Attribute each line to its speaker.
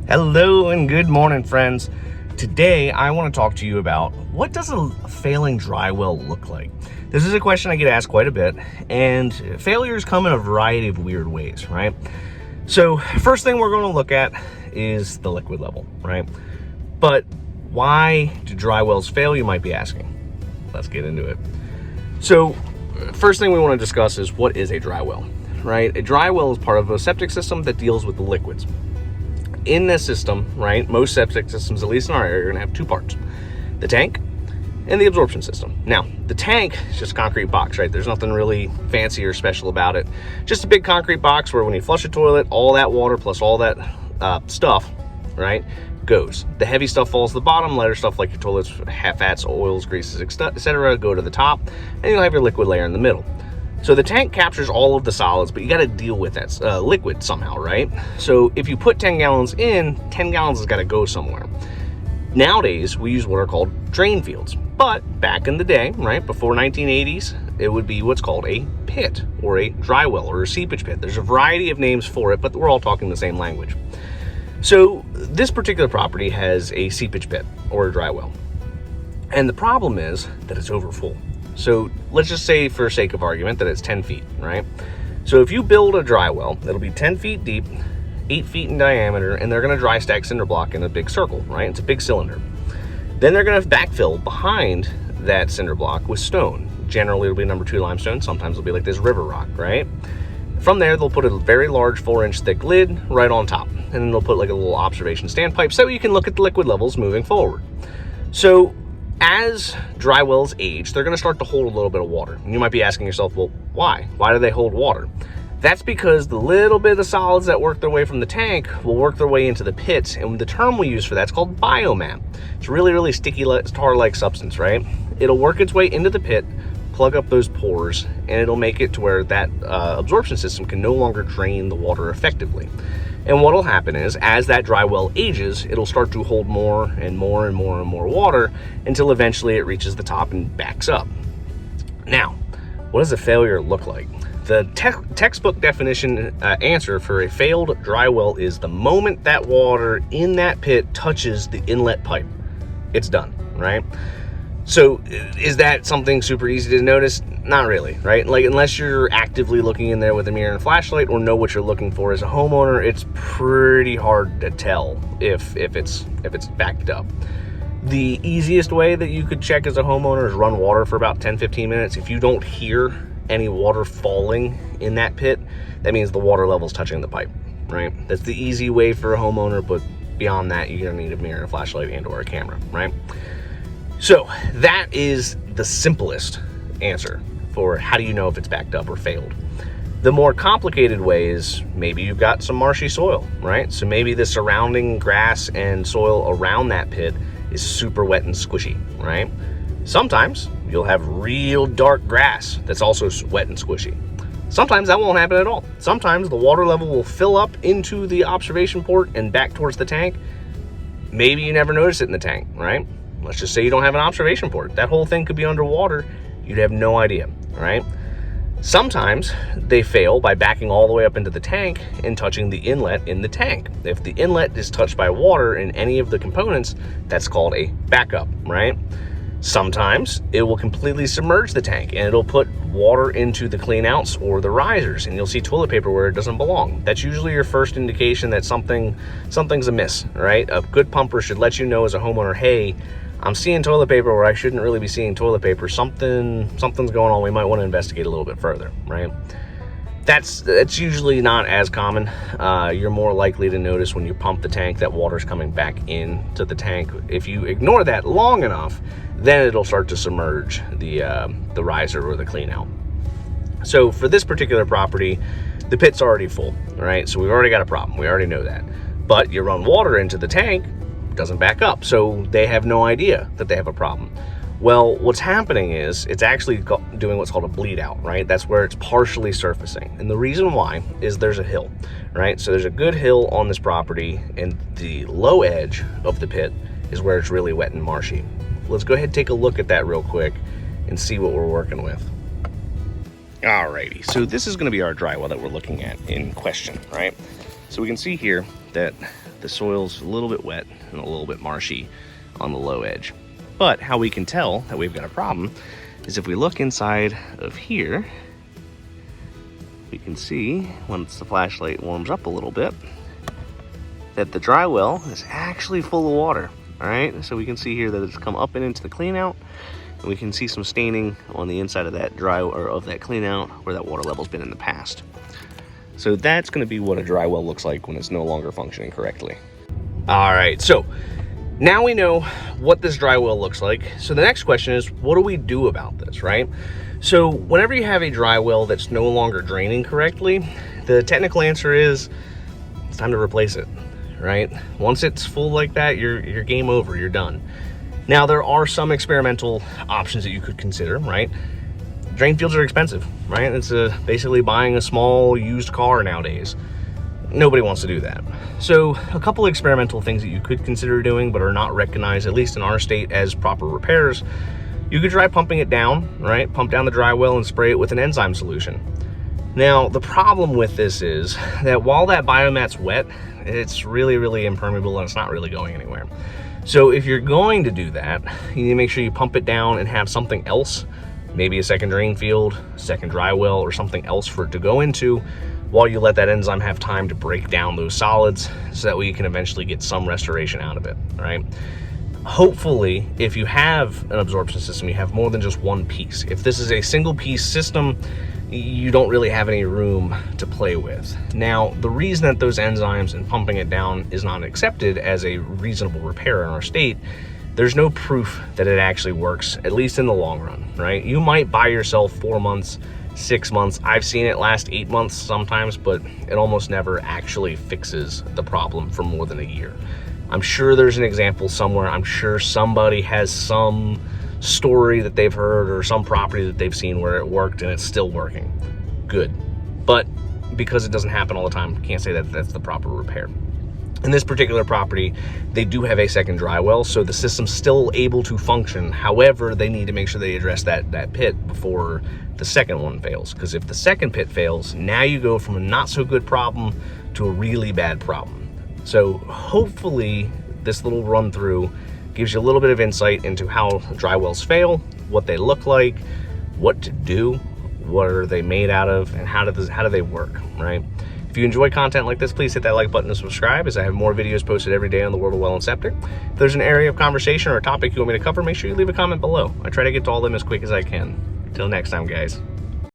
Speaker 1: Hello and good morning, friends. Today I want to talk to you about what does a failing dry well look like. This is a question I get asked quite a bit, and failures come in a variety of weird ways, right? So first thing we're going to look at is the liquid level, right? But why do dry wells fail, you might be asking. Let's get into it. So first thing we want to discuss is what is a dry well, right? A dry well is part of a septic system that deals with the liquids. In this system, right, most septic systems, at least in our area, are going to have two parts: the tank and the absorption system. Now, the tank is just a concrete box, right? There's nothing really fancy or special about it. Just a big concrete box where when you flush a toilet, all that water plus all that stuff, right, goes. The heavy stuff falls to the bottom, lighter stuff like your toilets, fats, oils, greases, etc., go to the top, and you'll have your liquid layer in the middle. So the tank captures all of the solids, but you got to deal with that liquid somehow, right? So if you put 10 gallons in, 10 gallons has got to go somewhere. Nowadays, we use what are called drain fields. But back in the day, right, before 1980s, it would be what's called a pit or a dry well or a seepage pit. There's a variety of names for it, but we're all talking the same language. So this particular property has a seepage pit or a dry well. And the problem is that it's overfull. So let's just say, for sake of argument, that it's 10 feet, right? So if you build a dry well, it'll be 10 feet deep, 8 feet in diameter, and they're going to dry stack cinder block in a big circle, right? It's a big cylinder. Then they're going to backfill behind that cinder block with stone. Generally, it'll be number 2 limestone. Sometimes it'll be like this river rock, right? From there, they'll put a very large 4-inch thick lid right on top. And then they'll put like a little observation standpipe so you can look at the liquid levels moving forward. So as dry wells age, they're going to start to hold a little bit of water. And you might be asking yourself, well, why? Why do they hold water? That's because the little bit of solids that work their way from the tank will work their way into the pit. And the term we use for that's called biomass. It's really, really sticky tar-like substance, right? It'll work its way into the pit, plug up those pores, and it'll make it to where that absorption system can no longer drain the water effectively. And what'll happen is, as that dry well ages, it'll start to hold more and more and more and more water until eventually it reaches the top and backs up. Now, what does a failure look like? The textbook definition answer for a failed dry well is the moment that water in that pit touches the inlet pipe, it's done, right? So is that something super easy to notice? Not really, right? Like, unless you're actively looking in there with a mirror and flashlight or know what you're looking for as a homeowner, it's pretty hard to tell if it's backed up. The easiest way that you could check as a homeowner is run water for about 10-15 minutes. If you don't hear any water falling in that pit, that means the water level's touching the pipe, right? That's the easy way for a homeowner, but beyond that, you're gonna need a mirror, a flashlight, and or a camera, right? So that is the simplest answer for how do you know if it's backed up or failed. The more complicated way is maybe you've got some marshy soil, right? So maybe the surrounding grass and soil around that pit is super wet and squishy, right? Sometimes you'll have real dark grass that's also wet and squishy. Sometimes that won't happen at all. Sometimes the water level will fill up into the observation port and back towards the tank. Maybe you never notice it in the tank, right? Let's just say you don't have an observation port. That whole thing could be underwater. You'd have no idea, right? Sometimes they fail by backing all the way up into the tank and touching the inlet in the tank. If the inlet is touched by water in any of the components, that's called a backup, right? Sometimes it will completely submerge the tank and it'll put water into the clean outs or the risers, and you'll see toilet paper where it doesn't belong. That's usually your first indication that something's amiss, right? A good pumper should let you know as a homeowner, hey, I'm seeing toilet paper where I shouldn't really be seeing toilet paper. Something's going on. We might want to investigate a little bit further, right? That's usually not as common. You're more likely to notice when you pump the tank that water's coming back into the tank. If you ignore that long enough, then it'll start to submerge the riser or the clean out. So for this particular property, the pit's already full, right? So we've already got a problem. We already know that. But you run water into the tank, doesn't back up. So they have no idea that they have a problem. Well, what's happening is it's actually doing what's called a bleed out, right? That's where it's partially surfacing. And the reason why is there's a hill, right? So there's a good hill on this property, and the low edge of the pit is where it's really wet and marshy. Let's go ahead and take a look at that real quick and see what we're working with. Alrighty, so this is going to be our dry well that we're looking at in question, right? So we can see here that the soil's a little bit wet and a little bit marshy on the low edge. But how we can tell that we've got a problem is if we look inside of here, we can see once the flashlight warms up a little bit that the dry well is actually full of water. All right, so we can see here that it's come up and into the clean out, and we can see some staining on the inside of that that clean out where that water level's been in the past. So that's going to be what a dry well looks like when it's no longer functioning correctly. All right, so now we know what this dry well looks like. So the next question is, what do we do about this, right? So whenever you have a dry well that's no longer draining correctly, the technical answer is it's time to replace it, right? Once it's full like that, you're game over, you're done. Now there are some experimental options that you could consider, right? Drain fields are expensive, right? It's basically buying a small used car nowadays. Nobody wants to do that. So a couple of experimental things that you could consider doing but are not recognized, at least in our state, as proper repairs. You could try pumping it down, right? Pump down the dry well and spray it with an enzyme solution. Now, the problem with this is that while that biomat's wet, it's really, really impermeable and it's not really going anywhere. So if you're going to do that, you need to make sure you pump it down and have something else, maybe a second drain field, second dry well, or something else for it to go into while you let that enzyme have time to break down those solids so that way you can eventually get some restoration out of it, right? Hopefully, if you have an absorption system, you have more than just one piece. If this is a single piece system, you don't really have any room to play with. Now, the reason that those enzymes and pumping it down is not accepted as a reasonable repair in our state, there's no proof that it actually works, at least in the long run, right? You might buy yourself 4 months, 6 months. I've seen it last 8 months sometimes, but it almost never actually fixes the problem for more than a year. I'm sure there's an example somewhere. I'm sure somebody has some story that they've heard or some property that they've seen where it worked and it's still working. Good. But because it doesn't happen all the time, can't say that that's the proper repair. In this particular property, they do have a second dry well, so the system's still able to function. However, they need to make sure they address that pit before the second one fails. Because if the second pit fails, now you go from a not so good problem to a really bad problem. So hopefully this little run through gives you a little bit of insight into how dry wells fail, what they look like, what to do, what are they made out of, and how do they work, right? If you enjoy content like this, please hit that like button and subscribe, as I have more videos posted every day on the world of well and septic. If there's an area of conversation or a topic you want me to cover, make sure you leave a comment below. I try to get to all of them as quick as I can. Till next time, guys.